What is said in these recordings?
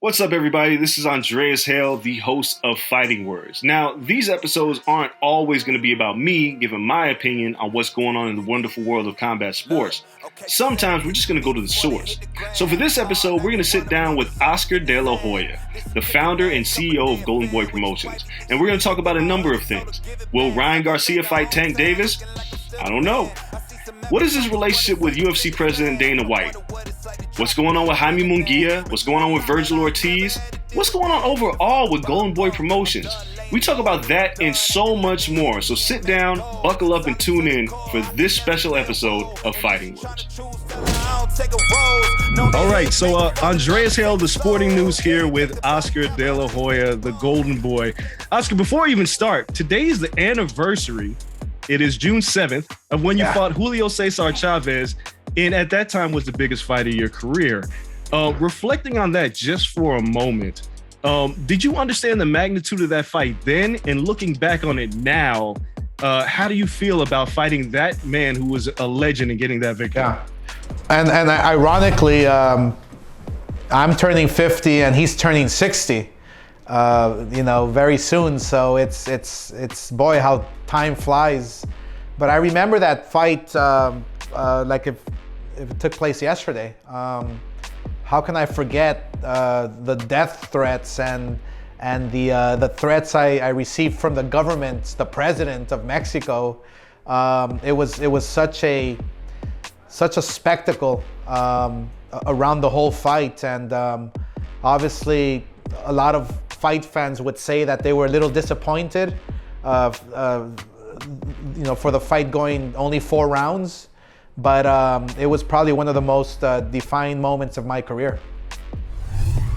What's up, everybody? This is Andreas Hale, the host of Fighting Words. Now, these episodes aren't always going to be about me giving my opinion on what's going on in the wonderful world of combat sports. Sometimes we're just going to go to the source. So for this episode, we're going to sit down with Oscar De La Hoya, the founder and CEO of Golden Boy Promotions. And we're going to talk about a number of things. Will Ryan Garcia fight Tank Davis? I don't know. What is his relationship with UFC President Dana White? What's going on with Haymon? What's going on with VERGIL ORTIZ? What's going on overall with Golden Boy Promotions? We talk about that and so much more. So sit down, buckle up, and tune in for this special episode of Fighting Words. All right, so Andreas Hale, the sporting news here with Oscar De La Hoya, the Golden Boy. Oscar, before we even start, today is the anniversary. It is June 7th of when you fought Julio Cesar Chavez, and at that time was the biggest fight of your career. Reflecting on that just for a moment, did you understand the magnitude of that fight then? And looking back on it now, how do you feel about fighting that man who was a legend and getting that victory? Yeah, and ironically, I'm turning 50 and he's turning 60. Very soon. So it's boy, how time flies. But I remember that fight like if it took place yesterday. How can I forget the death threats and the threats I received from the government, the president of Mexico? It was such a spectacle around the whole fight, and obviously a lot of fight fans would say that they were a little disappointed, for the fight going only 4 rounds. But it was probably one of the most defining moments of my career.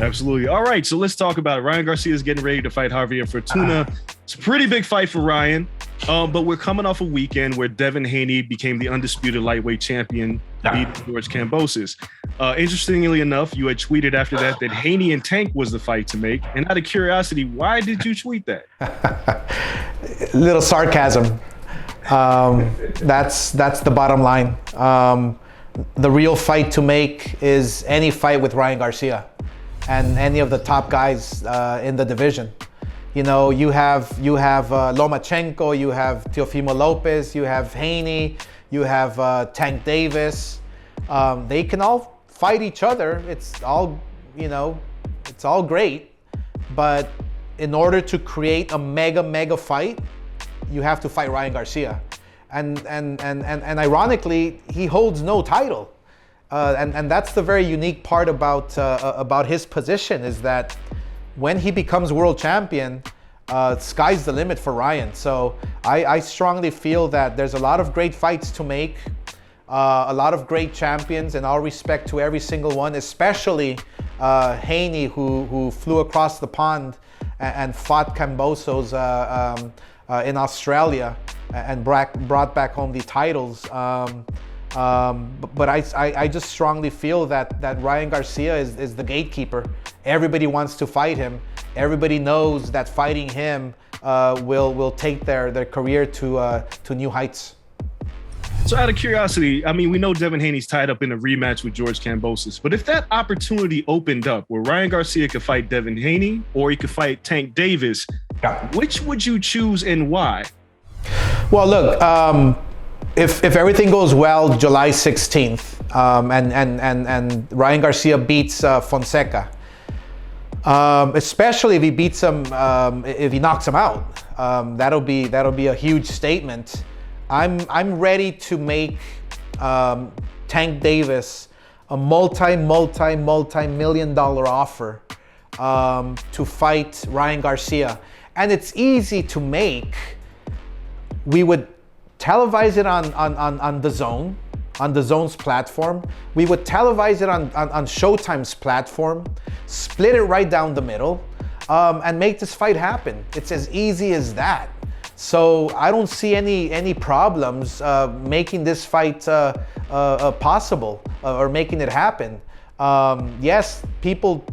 Absolutely. All right, so let's talk about it. Ryan Garcia is getting ready to fight Javier Fortuna. It's a pretty big fight for Ryan, but we're coming off a weekend where Devin Haney became the undisputed lightweight champion, beating George Kambosos. Interestingly enough, you had tweeted after that Haney and Tank was the fight to make. And out of curiosity, why did you tweet that? Little sarcasm. That's the bottom line. The real fight to make is any fight with Ryan Garcia and any of the top guys in the division. You have Lomachenko, you have Teofimo Lopez, you have Haney, you have Tank Davis. They can all fight each other. It's all great. But in order to create a mega fight, you have to fight Ryan Garcia. And ironically, he holds no title. And that's the very unique part about his position, is that when he becomes world champion, sky's the limit for Ryan. So I strongly feel that there's a lot of great fights to make, a lot of great champions, and all respect to every single one, especially Haney, who flew across the pond and fought Kambosos in Australia and brought back home the titles. But I just strongly feel that Ryan Garcia is the gatekeeper. Everybody wants to fight him. Everybody knows that fighting him will take their career to new heights. So out of curiosity, I mean, we know Devin Haney's tied up in a rematch with George Kambosos, but if that opportunity opened up where Ryan Garcia could fight Devin Haney or he could fight Tank Davis, which would you choose and why? Well, look, if everything goes well, July 16th, and Ryan Garcia beats Fonseca, especially if he beats him, if he knocks him out, that'll be a huge statement. I'm ready to make Tank Davis a multi-million-dollar offer to fight Ryan Garcia, and it's easy to make. We would televise it on DAZN, on DAZN's platform. We would televise it on Showtime's platform, split it right down the middle, and make this fight happen. It's as easy as that. So I don't see any problems making this fight possible or making it happen. Yes, people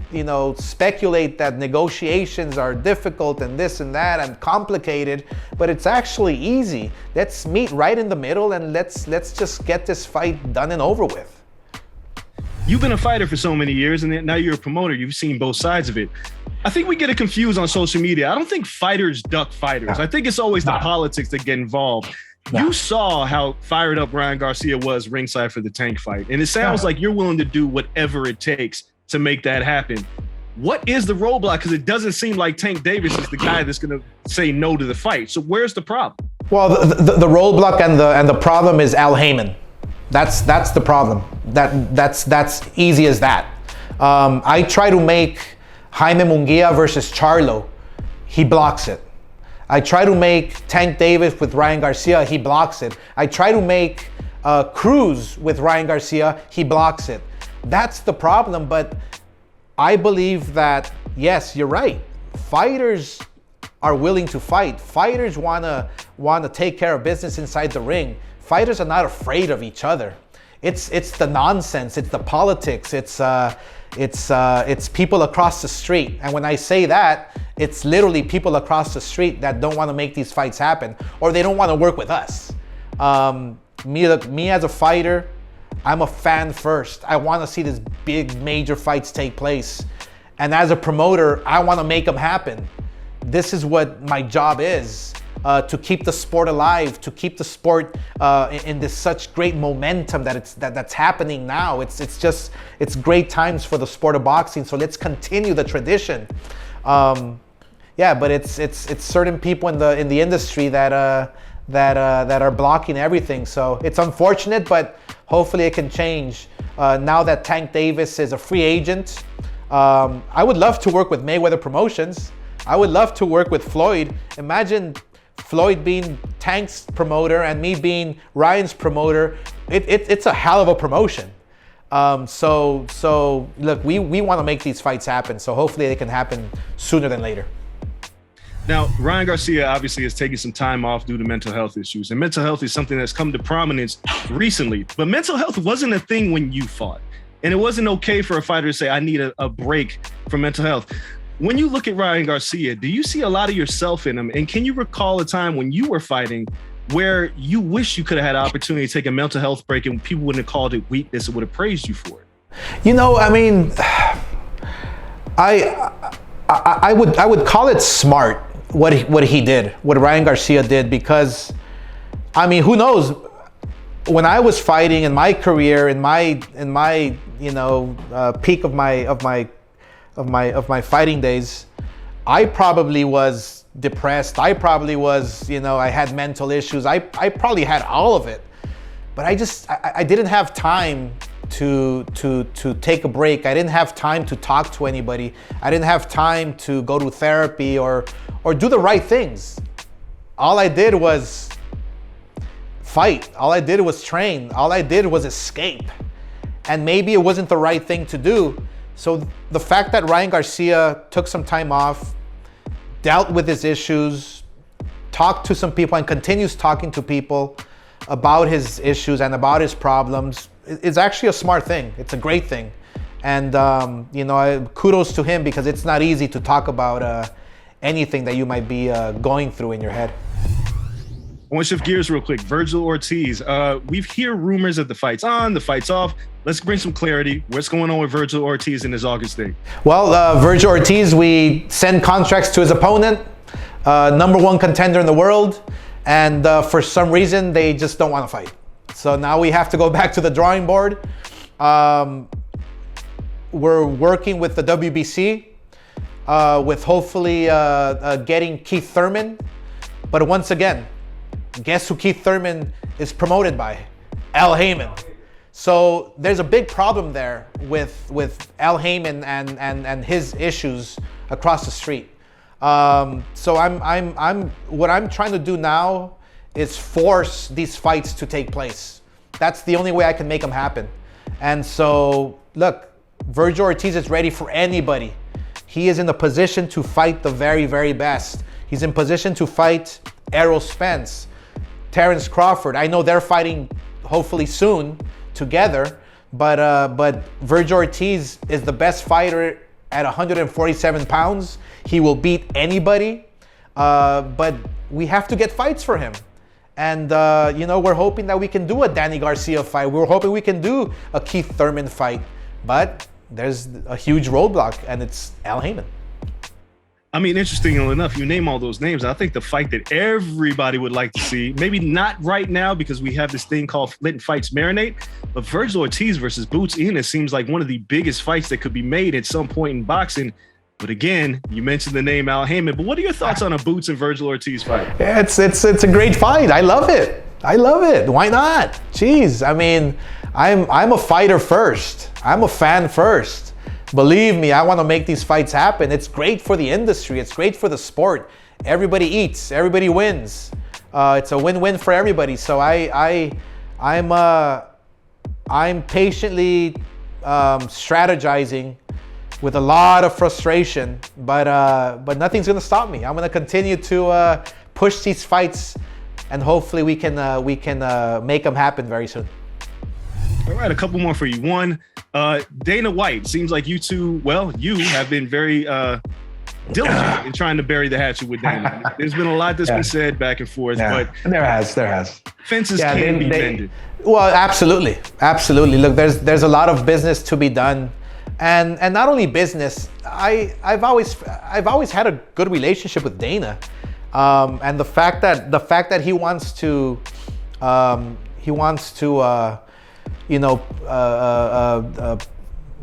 speculate that negotiations are difficult and this and that and complicated, but it's actually easy. Let's meet right in the middle and let's just get this fight done and over with. You've been a fighter for so many years, and now you're a promoter. You've seen both sides of it. I think we get it confused on social media. I don't think fighters duck fighters. I think it's always the politics that get involved. You saw how fired up Ryan Garcia was ringside for the Tank fight, and it sounds like you're willing to do whatever it takes to make that happen. What is the roadblock? Because it doesn't seem like Tank Davis is the guy that's going to say no to the fight. So where's the problem? Well, the roadblock and the problem is Al Haymon. That's the problem. That's easy as that. I try to make Jaime Munguia versus Charlo. He blocks it. I try to make Tank Davis with Ryan Garcia. He blocks it. I try to make Cruz with Ryan Garcia. He blocks it. That's the problem. But I believe that, yes, you're right. Fighters are willing to fight. Fighters wanna take care of business inside the ring. Fighters are not afraid of each other. It's the nonsense. It's the politics. It's people across the street. And when I say that, it's literally people across the street that don't want to make these fights happen, or they don't want to work with us. Me as a fighter, I'm a fan first. I want to see these big major fights take place. And as a promoter, I want to make them happen. This is what my job is. To keep the sport alive, to keep the sport in this such great momentum that's happening now. It's great times for the sport of boxing. So let's continue the tradition. But it's certain people in the industry that are blocking everything. So it's unfortunate, but hopefully it can change. Now that Tank Davis is a free agent, I would love to work with Mayweather Promotions. I would love to work with Floyd. Imagine Floyd being Tank's promoter and me being Ryan's promoter. It's a hell of a promotion. So look, we want to make these fights happen. So hopefully they can happen sooner than later. Now, Ryan Garcia obviously is taking some time off due to mental health issues. And mental health is something that's come to prominence recently. But mental health wasn't a thing when you fought. And it wasn't okay for a fighter to say, I need a break from mental health. When you look at Ryan Garcia, do you see a lot of yourself in him? And can you recall a time when you were fighting where you wish you could have had an opportunity to take a mental health break and people wouldn't have called it weakness and would have praised you for it? You know, I mean, I would call it smart what he did, what Ryan Garcia did, because I mean, who knows? When I was fighting in my career, in my peak of my fighting days, I probably was depressed. I probably was, I had mental issues. I probably had all of it, but I didn't have time to take a break. I didn't have time to talk to anybody. I didn't have time to go to therapy or do the right things. All I did was fight. All I did was train. All I did was escape. And maybe it wasn't the right thing to do. So the fact that Ryan Garcia took some time off, dealt with his issues, talked to some people and continues talking to people about his issues and about his problems is actually a smart thing. It's a great thing. And, kudos to him, because it's not easy to talk about anything that you might be going through in your head. I want to shift gears real quick. VERGIL ORTIZ. We've heard rumors that the fight's on, the fight's off. Let's bring some clarity. What's going on with VERGIL ORTIZ in this August thing? Well, VERGIL ORTIZ, we send contracts to his opponent, #1 contender in the world, and for some reason they just don't want to fight. So now we have to go back to the drawing board. We're working with the WBC, with hopefully getting Keith Thurman, but once again, guess who Keith Thurman is promoted by? Al Haymon. So there's a big problem there with Al Haymon and his issues across the street. So what I'm trying to do now is force these fights to take place. That's the only way I can make them happen. And so look, VERGIL ORTIZ is ready for anybody. He is in a position to fight the very, very best. He's in position to fight Errol Spence, Terrence Crawford. I know they're fighting hopefully soon together, but VERGIL ORTIZ is the best fighter at 147 pounds. He will beat anybody, but we have to get fights for him. And we're hoping that we can do a Danny Garcia fight. We're hoping we can do a Keith Thurman fight. but there's a huge roadblock, and it's Al Haymon. I mean, interestingly enough, you name all those names. I think the fight that everybody would like to see, maybe not right now because we have this thing called letting fights marinate, but VERGIL ORTIZ versus Boots Ennis seems like one of the biggest fights that could be made at some point in boxing. But again, you mentioned the name Al Haymon, but what are your thoughts on a Boots and VERGIL ORTIZ fight? Yeah, it's a great fight. I love it. Why not? Jeez, I mean, I'm a fighter first. I'm a fan first. Believe me, I want to make these fights happen. It's great for the industry. It's great for the sport. Everybody eats. Everybody wins. It's a win-win for everybody. So I'm patiently strategizing with a lot of frustration, but nothing's gonna stop me. I'm gonna continue to push these fights, and hopefully we can make them happen very soon. All right, a couple more for you. One, Dana White, seems like you two, well, you have been very diligent in trying to bury the hatchet with Dana. There's been a lot that's been said back and forth, but there has. Fences can be mended. Well, absolutely. Look, there's a lot of business to be done, and not only business. I've always had a good relationship with Dana, and the fact that he wants to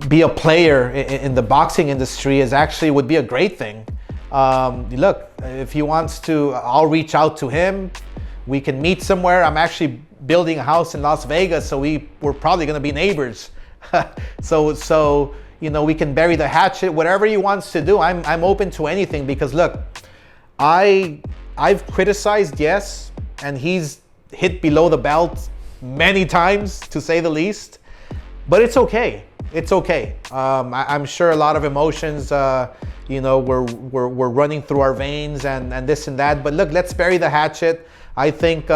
be a player in the boxing industry would be a great thing. Look, if he wants to, I'll reach out to him. We can meet somewhere. I'm actually building a house in Las Vegas, so we're probably going to be neighbors. so we can bury the hatchet. Whatever he wants to do, I'm open to anything, because look, I've criticized, yes, and he's hit below the belt many times, to say the least, but it's okay. I'm sure a lot of emotions, we're running through our veins and this and that. But look, let's bury the hatchet. I think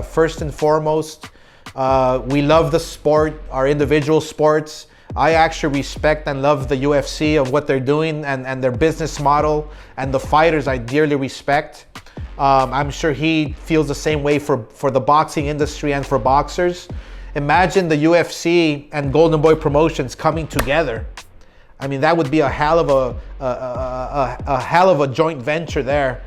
first and foremost, we love the sport, our individual sports. I actually respect and love the UFC of what they're doing and their business model, and the fighters I dearly respect. I'm sure he feels the same way for the boxing industry and for boxers. Imagine the UFC and Golden Boy Promotions coming together. I mean, that would be a hell of a joint venture there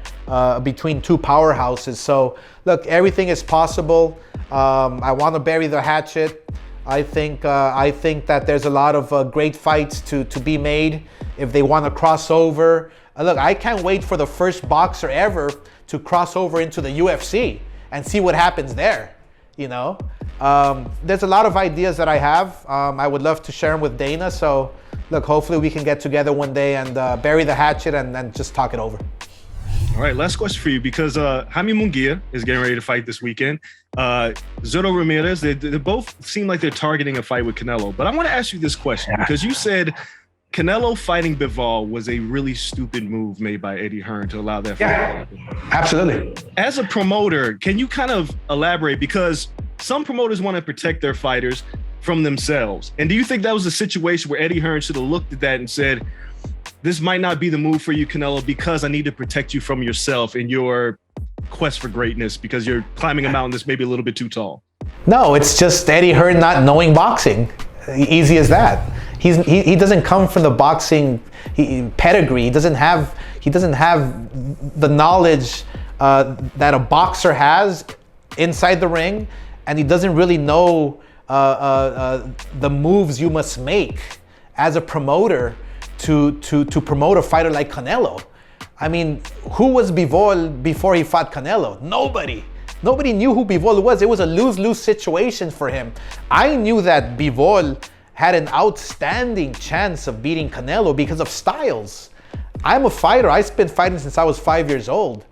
between two powerhouses. So look, everything is possible. I want to bury the hatchet. I think that there's a lot of great fights to be made if they want to cross over. Look, I can't wait for the first boxer ever to cross over into the UFC and see what happens there. There's a lot of ideas that I have. I would love to share them with Dana. So look, hopefully we can get together one day and bury the hatchet and just talk it over. All right, last question for you, because Jaime Munguia is getting ready to fight this weekend. Zurdo Ramirez, they both seem like they're targeting a fight with Canelo. But I want to ask you this question, because you said Canelo fighting Bivol was a really stupid move made by Eddie Hearn to allow that fight to happen. Absolutely. As a promoter, can you kind of elaborate? Because some promoters want to protect their fighters from themselves. And do you think that was a situation where Eddie Hearn should have looked at that and said, this might not be the move for you, Canelo, because I need to protect you from yourself in your quest for greatness, because you're climbing a mountain that's maybe a little bit too tall? No, it's just Eddie Hearn not knowing boxing. Easy as that. He doesn't come from the boxing pedigree. He doesn't have the knowledge that a boxer has inside the ring, and he doesn't really know the moves you must make as a promoter to promote a fighter like Canelo. I mean, who was Bivol before he fought Canelo? Nobody knew who Bivol was. It was a lose-lose situation for him. I knew that Bivol had an outstanding chance of beating Canelo because of styles. I'm a fighter. I've been fighting since I was 5 years old.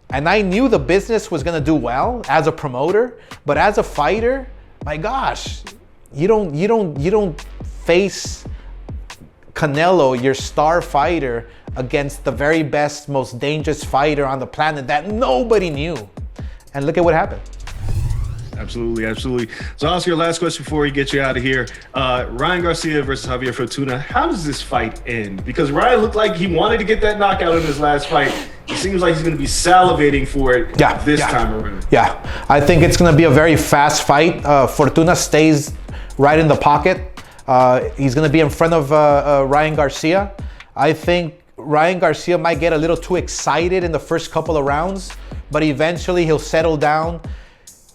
And I knew the business was gonna do well as a promoter, but as a fighter, my gosh, you don't face Canelo, your star fighter, against the very best, most dangerous fighter on the planet that nobody knew. And look at what happened. Absolutely. So Oscar, last question before we get you out of here. Ryan Garcia versus Javier Fortuna. How does this fight end? Because Ryan looked like he wanted to get that knockout in his last fight. It seems like he's going to be salivating for it this time around. Yeah, I think it's going to be a very fast fight. Fortuna stays right in the pocket. He's going to be in front of Ryan Garcia. I think Ryan Garcia might get a little too excited in the first couple of rounds, but eventually he'll settle down.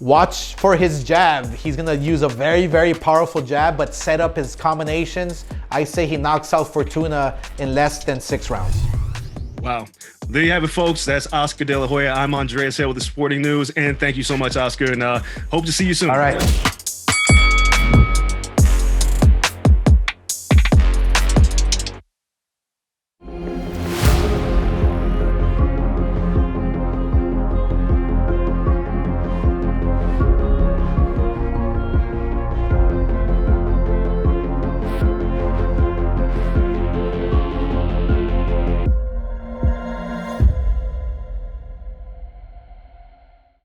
Watch for his jab. He's going to use a very, very powerful jab, but set up his combinations. I say he knocks out Fortuna in less than 6 rounds. Wow. There you have it, folks. That's Oscar De La Hoya. I'm Andreas Hale with the Sporting News, and thank you so much, Oscar, and hope to see you soon. All right.